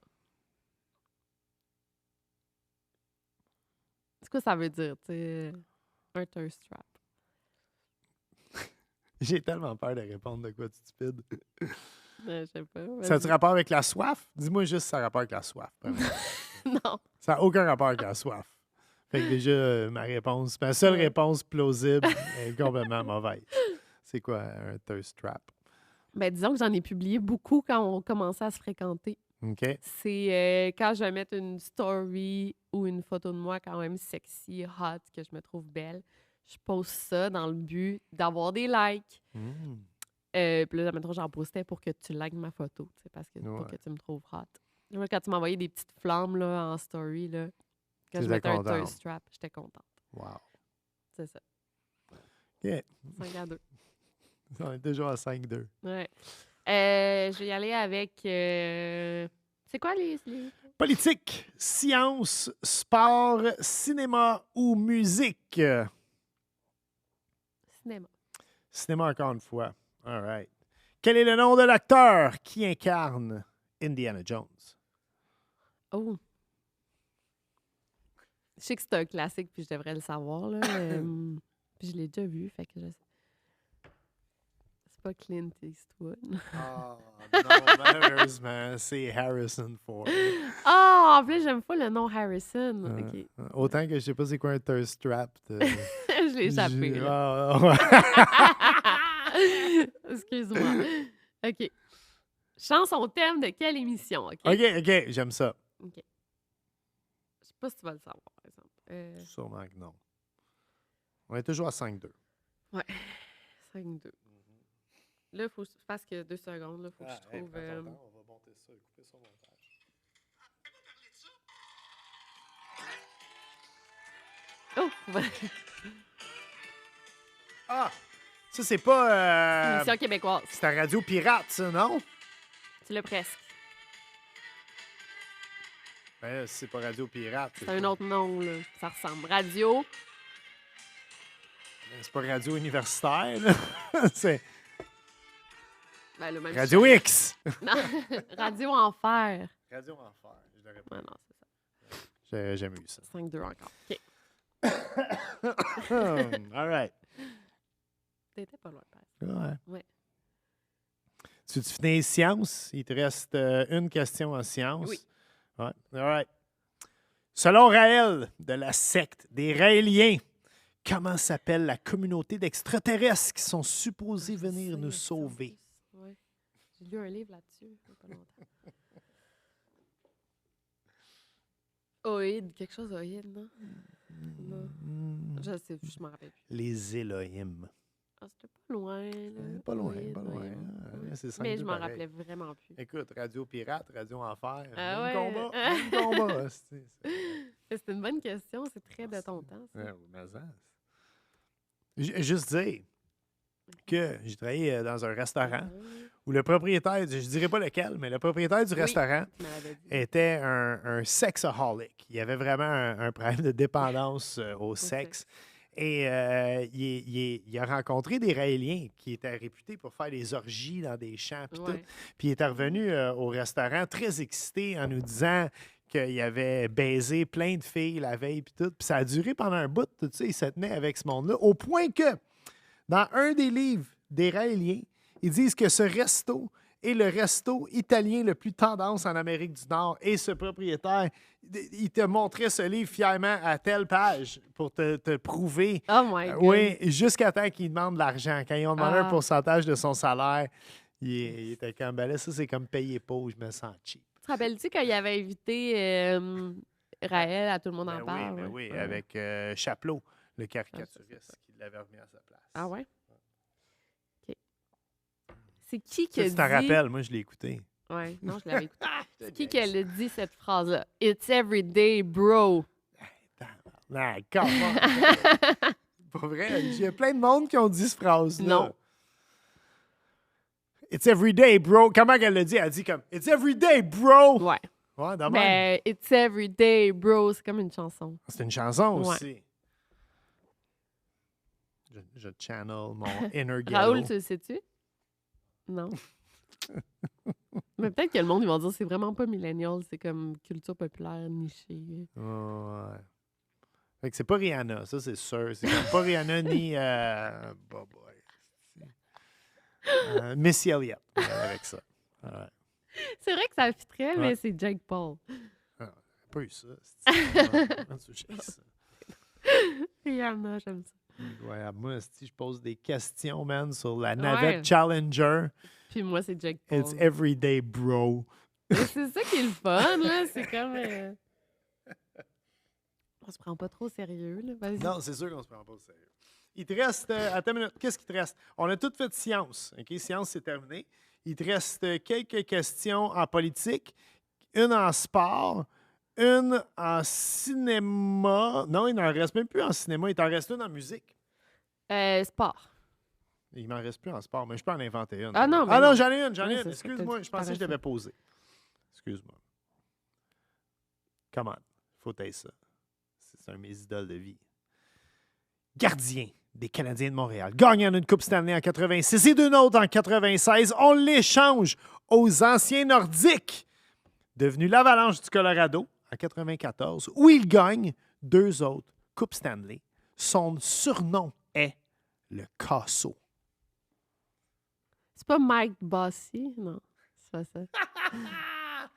C'est quoi ça veut dire, tu sais? Un thirst trap. J'ai tellement peur de répondre de quoi de stupide. Je sais pas. Ça a-tu rapport avec la soif? Dis-moi juste si ça a rapport avec la soif. Non. Ça n'a aucun rapport avec la soif. Fait que déjà, ma seule réponse plausible est complètement mauvaise. C'est quoi un thirst trap? Ben, disons que j'en ai publié beaucoup quand on commençait à se fréquenter. OK. C'est quand je vais mettre une story ou une photo de moi quand même sexy, hot, que je me trouve belle. Je poste ça dans le but d'avoir des likes. Puis là, mettons, j'en postais pour que tu likes ma photo, tu sais, parce que pour que tu me trouves hot. Là, quand tu m'envoyais des petites flammes là, en story, là, quand je mettais un thirst trap, j'étais contente. Wow. C'est ça. OK. 5-2. On est toujours à 5-2. Ouais. Je vais y aller avec... C'est quoi les... Politique, science, sport, cinéma ou musique? Cinéma. Cinéma encore une fois. All right. Quel est le nom de l'acteur qui incarne Indiana Jones? Oh. Je sais que c'est un classique, puis je devrais le savoir, là. Puis je l'ai déjà vu, fait que je sais. C'est pas Clint Eastwood. Oh, non, malheureusement, c'est Harrison Ford. Ah, en plus, j'aime pas le nom Harrison. OK. Autant que je sais pas c'est quoi un thirst trap. Je l'ai échappé. Excuse-moi. OK. Chanson thème de quelle émission? OK, j'aime ça. OK. Je sais pas si tu vas le savoir, par exemple. Sûrement que non. On est toujours à 5-2. Ouais, 5-2. Là, il faut que je fasse que 2 secondes. Il faut que je trouve... on va monter ça et couper ça au montage. Oh! Ah! Ça, c'est pas... Émission québécoise. C'est à Radio Pirate, ça, non? Tu l'as presque. Ben, c'est pas Radio Pirate. C'est un autre nom, là. Ça ressemble. Radio. Ben, c'est pas Radio Universitaire, là. C'est... Ben, le même Radio X! Non, Radio Enfer. Radio Enfer, je l'aurais pas. Ouais, non, c'est ça. J'ai jamais eu ça. 5-2 encore. OK. All right. T'étais pas loin, pareil. Ouais. Tu finis sciences? Il te reste une question en sciences. Oui. Ouais. All right. Selon Raël, de la secte des Raéliens, comment s'appelle la communauté d'extraterrestres qui sont supposés venir nous sauver? Oui. J'ai lu un livre là-dessus, il n'y a pas longtemps. Oïd, quelque chose d'oïd, non? Non. Je sais, je m'en rappelle plus. Les Élohim. Ah, c'était pas loin, là. Pas loin, Oïd, pas loin. Mais je m'en rappelais vraiment plus. Écoute, Radio Pirate, Radio Enfer, Ah même combat. C'est une bonne question, c'est très de ton temps, ça. Juste dire que j'ai travaillé dans un restaurant où le propriétaire, je dirais pas lequel, mais le propriétaire du restaurant était un sexaholic. Il avait vraiment un problème de dépendance au sexe. Et il a rencontré des Raéliens qui étaient réputés pour faire des orgies dans des champs. Puis tout. Puis il était revenu au restaurant très excité en nous disant qu'il avait baisé plein de filles la veille. Puis tout. Puis ça a duré pendant un bout. Tout ça, il se tenait avec ce monde-là. Au point que, dans un des livres des Raéliens, ils disent que ce resto est le resto italien le plus tendance en Amérique du Nord. Et ce propriétaire, il te montrait ce livre fièrement à telle page pour te prouver. Oh my God. Oui, jusqu'à temps qu'il demande de l'argent. Quand ils ont demandé un pourcentage de son salaire, il était comme, ben là, ça, c'est comme payer pauvre, je me sens cheap. Tu te rappelles-tu quand il avait invité Raël à Tout le monde en parle? Oui, avec Chapelot, le caricaturiste, qui l'avait remis à sa place. Ah ouais? OK. C'est qui a dit... Tu t'en rappelles, moi, je l'ai écouté. Oui, non, je l'avais écouté. C'est qui a dit cette phrase-là? « It's everyday, bro! » Non, comment? Pour vrai, il y a plein de monde qui ont dit cette phrase-là. Non. It's everyday, bro. Comment elle l'a dit? Elle a dit comme It's everyday, bro. Ouais. Ouais, d'abord. Ben, It's everyday, bro. C'est comme une chanson. C'est une chanson aussi. Je channel mon inner ghetto. Raoul, tu le sais-tu? Non. Mais peut-être que le monde, ils vont dire c'est vraiment pas millennial, c'est comme culture populaire nichée. Ouais. Fait que c'est pas Rihanna, ça c'est sûr. C'est comme pas Rihanna ni Missy Elliott avec ça. Ouais. C'est vrai que ça fitterait, mais c'est Jake Paul. Ah, pas eu ça. ça. Rihanna, j'aime ça. Incroyable. Moi, si je pose des questions, man, sur la navette Challenger. Puis moi, c'est Jake Paul. It's everyday, bro. C'est ça qui est le fun, là. C'est comme... On se prend pas trop au sérieux, là. Vas-y. Non, c'est sûr qu'on se prend pas au sérieux. Il te reste... attends une minute. Qu'est-ce qui te reste? On a tout fait science. OK? Science, c'est terminé. Il te reste quelques questions en politique, une en sport, une en cinéma. Non, il n'en reste même plus en cinéma. Il t'en reste une en musique. Sport. Il m'en reste plus en sport, mais je peux en inventer une. Ah non, j'en ai une. Excuse-moi, je pensais que je l'avais posée. Excuse-moi. Come on. Faut taire ça. C'est un de mes idoles de vie. Gardien des Canadiens de Montréal. Gagnant d'une Coupe Stanley en 86 et d'une autre en 96. On l'échange aux anciens Nordiques. Devenu l'Avalanche du Colorado en 94, où il gagne 2 autres Coupes Stanley. Son surnom est le Casso. C'est pas Mike Bossy? Non, c'est pas ça.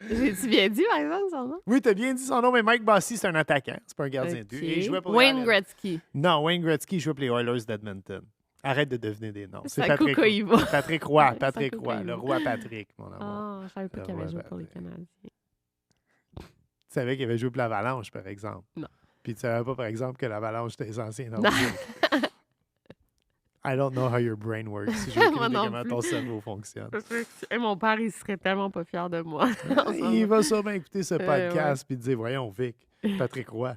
J'ai-tu bien dit, par exemple, son nom? Oui, t'as bien dit son nom, mais Mike Bossy, c'est un attaquant. C'est pas un gardien de but. Il jouait pour Wayne Gretzky. Non, Wayne Gretzky jouait pour les Oilers d'Edmonton. Arrête de deviner des noms. C'est Patrick Roy. Patrick Roy. Patrick Roy. Le roi Patrick, mon amour. Ah, je savais pas qu'il avait joué pour les Canadiens. Tu savais qu'il avait joué pour l'Avalanche, par exemple? Non. Puis tu savais pas, par exemple, que l'Avalanche était les anciens Nordiques. I don't know how your brain works. Je veux comment ton cerveau fonctionne. Et mon père, il serait tellement pas fier de moi. Il va sûrement écouter ce podcast et dire, voyons, Vic, Patrick Roy.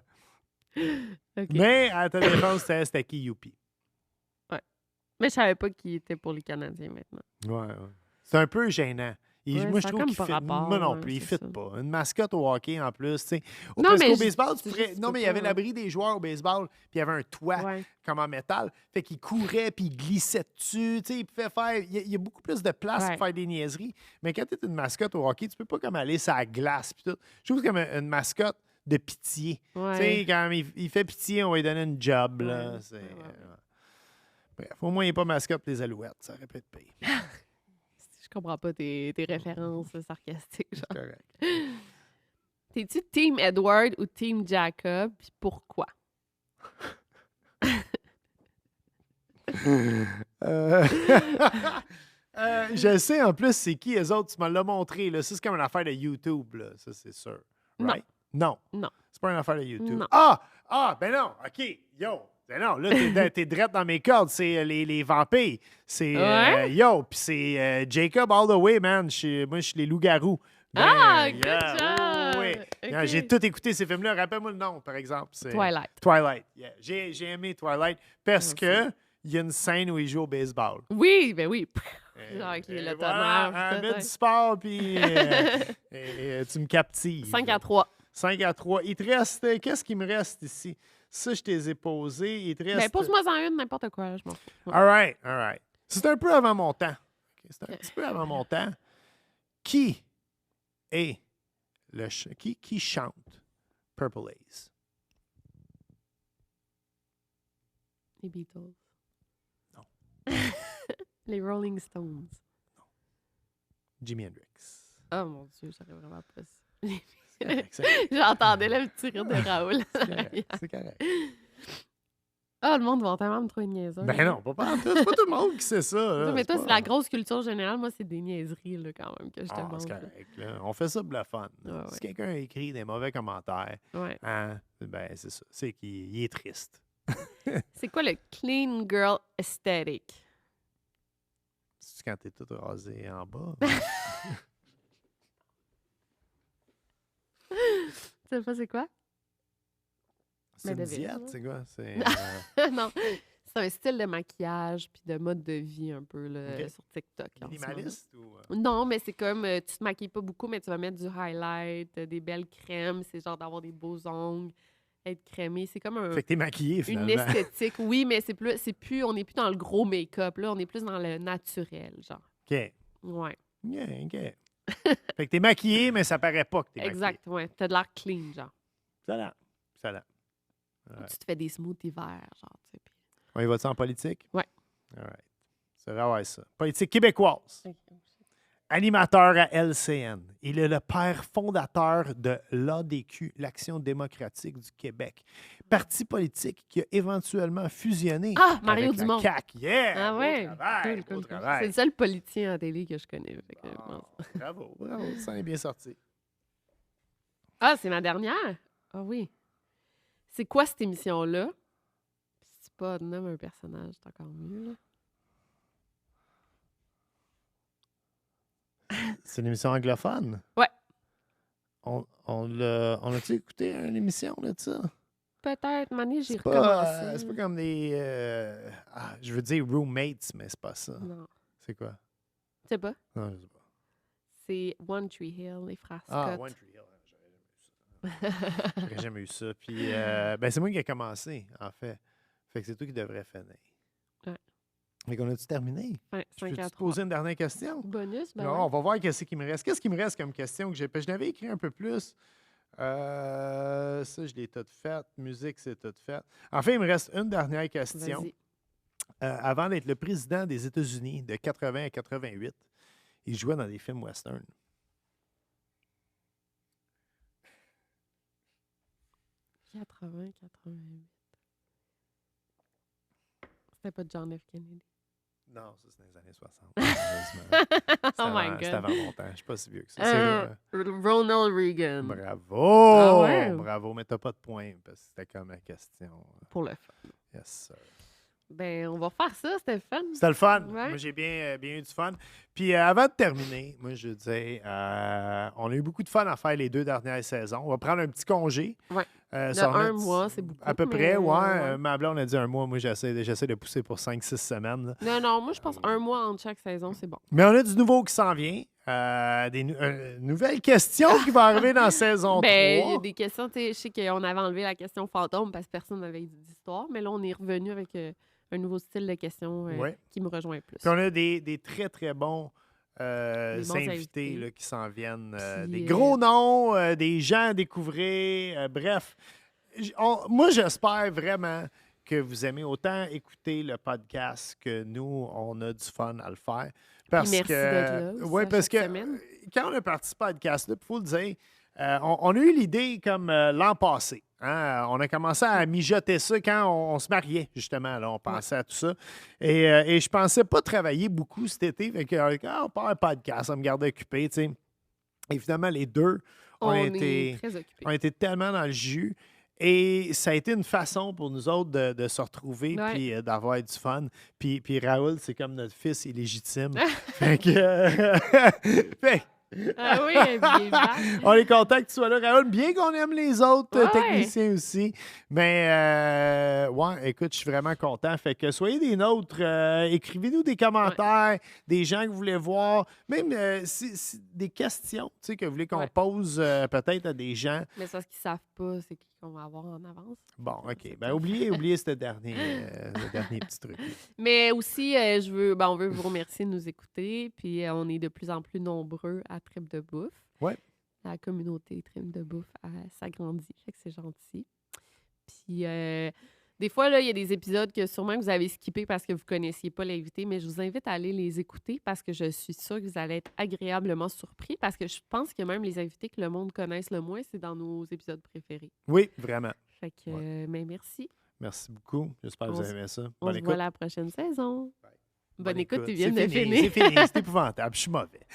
Okay. Mais à ta défense, c'était qui, Youpi? Ouais. Mais je savais pas qu'il était pour les Canadiens maintenant. Ouais. C'est un peu gênant. Moi, je trouve qu'il fit. Moi non plus, il fit pas. Une mascotte au hockey en plus. T'sais. Au baseball, non, mais il y avait l'abri des joueurs au baseball, puis il y avait un toit comme en métal. Fait qu'il courait, puis il glissait dessus. Il pouvait faire. Il y a beaucoup plus de place pour faire des niaiseries. Mais quand tu es une mascotte au hockey, tu peux pas comme aller sur la glace. Puis tout. Je trouve comme une mascotte de pitié. Quand il fait pitié, on va lui donner une job. Là. Bref, au moins, il n'est pas mascotte pour les Alouettes. Ça aurait pu être pire. Je comprends pas tes références sarcastiques. Genre. Correct. T'es-tu Team Edward ou Team Jacob? Puis pourquoi? Je sais en plus c'est qui les autres. Tu m'en l'as montré. Là. Ça, c'est comme une affaire de YouTube. Là. Ça, c'est sûr. Right? Non. C'est pas une affaire de YouTube. Non. Ben non. OK. Yo. Ben non, là, t'es drette dans mes cordes. C'est les vampires. C'est puis c'est Jacob all the way, man. Moi, je suis les loups-garous. Good job! Oui. Okay. J'ai tout écouté ces films-là. Rappelle-moi le nom, par exemple. C'est Twilight. Yeah. J'ai aimé Twilight parce que il y a une scène où il joue au baseball. Oui, ben oui. Genre avec le voilà, tonnerre. un bit du sport, puis tu me captives. 5-3. 5-3. Il te reste... Qu'est-ce qui me reste ici? Ça, je t'ai posé. Il te reste... Ben, pose-moi-en une, n'importe quoi. Je m'en fous. Ouais. All right. C'est un peu avant mon temps. C'est un petit peu avant mon temps. Qui est qui chante Purple Haze? Les Beatles. Non. Les Rolling Stones. Non. Jimi Hendrix. Oh mon Dieu, j'aurais vraiment pas ça. J'entendais le petit rire de Raoul. C'est correct. Ah, le monde va tellement me trouver niaiseuse. Ben non, pas tout. C'est pas tout le monde qui sait ça. Là. Mais toi, pas... c'est la grosse culture générale. Moi, c'est des niaiseries là, quand même que je te montre. C'est correct. Là. On fait ça pour le fun. Si quelqu'un écrit des mauvais commentaires, ben c'est ça. C'est qu'il est triste. C'est quoi le clean girl aesthetic? C'est quand t'es toute rasée en bas. Tu sais pas c'est quoi? C'est une diète, c'est quoi? Non, c'est un style de maquillage puis de mode de vie un peu là, sur TikTok. Minimaliste ou... Non, mais c'est comme, tu te maquilles pas beaucoup, mais tu vas mettre du highlight, des belles crèmes. C'est genre d'avoir des beaux ongles, être crémé. C'est comme un... Fait que t'es maquillée, finalement. Une esthétique, oui, mais on n'est plus dans le gros make-up, là. On est plus dans le naturel, genre. OK. Ouais. OK. Fait que t'es maquillée, mais ça paraît pas que t'es maquillée. Exact, ouais. T'as de l'air clean, genre. Ça. Tu te fais des smoothies verts, genre, tu sais. Puis... On y va-tu en politique? Ouais. All right. C'est vrai, ça. Politique québécoise. Animateur à LCN. Il est le père fondateur de l'ADQ, l'Action démocratique du Québec. Parti politique qui a éventuellement fusionné Mario avec Dumont. la CAQ. Yeah! Ah ouais? Beau Cool. travail. C'est le seul politicien à télé que je connais. Bravo. Ça est bien sorti. Ah, c'est ma dernière? Ah oui. C'est quoi cette émission-là? Si c'est pas nomme un personnage, c'est encore mieux, là. C'est une émission anglophone? Ouais. On a-tu écouté une émission de ça? Peut-être, Mané, j'ai recommencé. C'est pas comme des... je veux dire roommates, mais c'est pas ça. Non. C'est quoi? Tu sais pas? Non, je sais pas. C'est One Tree Hill, les frères Scott. Ah, One Tree Hill. J'aurais jamais eu ça. Puis, c'est moi qui ai commencé, en fait. Fait que c'est toi qui devrais finir. Ouais. Mais qu'on a-tu terminé? Ouais, Je peux te 5-3. poser une dernière question? Bonus, ben Non, ouais. on va voir qu'est-ce qui me reste. Qu'est-ce qui me reste comme question que j'ai? Je n'avais écrit un peu plus. Ça, je l'ai tout fait. Musique, c'est tout fait. En fait, il me reste une dernière question. Vas-y. Avant d'être le président des États-Unis de 80 à 88, il jouait dans des films western. « 80, 88. C'était pas John F. Kennedy. Non, ça, c'est dans les années 60. Oh my God. C'était avant mon temps. Je ne suis pas si vieux que ça. Ronald Reagan. Bravo! Ouais. Bravo, mais tu n'as pas de points parce que c'était comme la question. Pour le fun. Yes, sir. Ben, on va refaire ça, c'était le fun. C'était le fun. Ouais. Moi, j'ai bien eu du fun. Puis avant de terminer, moi, je dis, on a eu beaucoup de fun à faire les 2 dernières saisons. On va prendre un petit congé. Ouais. Un mois, c'est beaucoup. À peu près, ouais. ouais. Ma blonde a dit 1 mois. Moi, j'essaie de pousser pour 5-6 semaines. Là. Non, moi, je pense 1 mois entre chaque saison, c'est bon. Mais on a du nouveau qui s'en vient. Des nouvelles questions qui vont arriver dans saison 3. Il y a des questions, tu sais, je sais qu'on avait enlevé la question fantôme parce que personne n'avait d'histoire, mais là, on est revenu avec un nouveau style de questions qui me rejoint plus. Puis on a des très, très bons invités là, qui s'en viennent. Des gros noms, des gens à découvrir. Bref, moi, j'espère vraiment que vous aimez autant écouter le podcast que nous, on a du fun à le faire. Parce merci d'être là. Oui, parce que quand on a parti ce podcast-là, il faut le dire, on a eu l'idée comme l'an passé. Hein? On a commencé à mijoter ça quand on se mariait, justement. Là, on pensait à tout ça. Et je pensais pas travailler beaucoup cet été. Fait que, quand on part un podcast, ça me gardait occupé. T'sais. Et finalement, les deux, on était tellement dans le jus. Et ça a été une façon pour nous autres de se retrouver puis d'avoir du fun. Puis Raoul, c'est comme notre fils illégitime. Fait que... Ah oui, bien vague. On est content que tu sois là, Raoul. Bien qu'on aime les autres techniciens aussi. Mais, ouais, écoute, je suis vraiment content. Fait que soyez des nôtres. Écrivez-nous des commentaires, des gens que vous voulez voir. Même des questions que vous voulez qu'on pose peut-être à des gens. Mais ça, ce qu'ils ne savent pas, c'est qui qu'on va avoir en avance. Bon, OK. Ben, oubliez ce dernier petit truc. Mais aussi, on veut vous remercier de nous écouter. Puis on est de plus en plus nombreux à Trip de bouffe. Oui. La communauté Trip de bouffe s'agrandit. Fait que c'est gentil. Puis des fois, là, il y a des épisodes que sûrement que vous avez skippés parce que vous ne connaissiez pas l'invité, mais je vous invite à aller les écouter parce que je suis sûre que vous allez être agréablement surpris parce que je pense que même les invités que le monde connaisse le moins, c'est dans nos épisodes préférés. Oui, vraiment. Fait que, mais merci. Merci beaucoup. J'espère que vous avez aimé ça. On se voit la prochaine saison. Bye. Bonne écoute, tu viens de finir. C'est fini, c'est épouvantable. Je suis mauvais.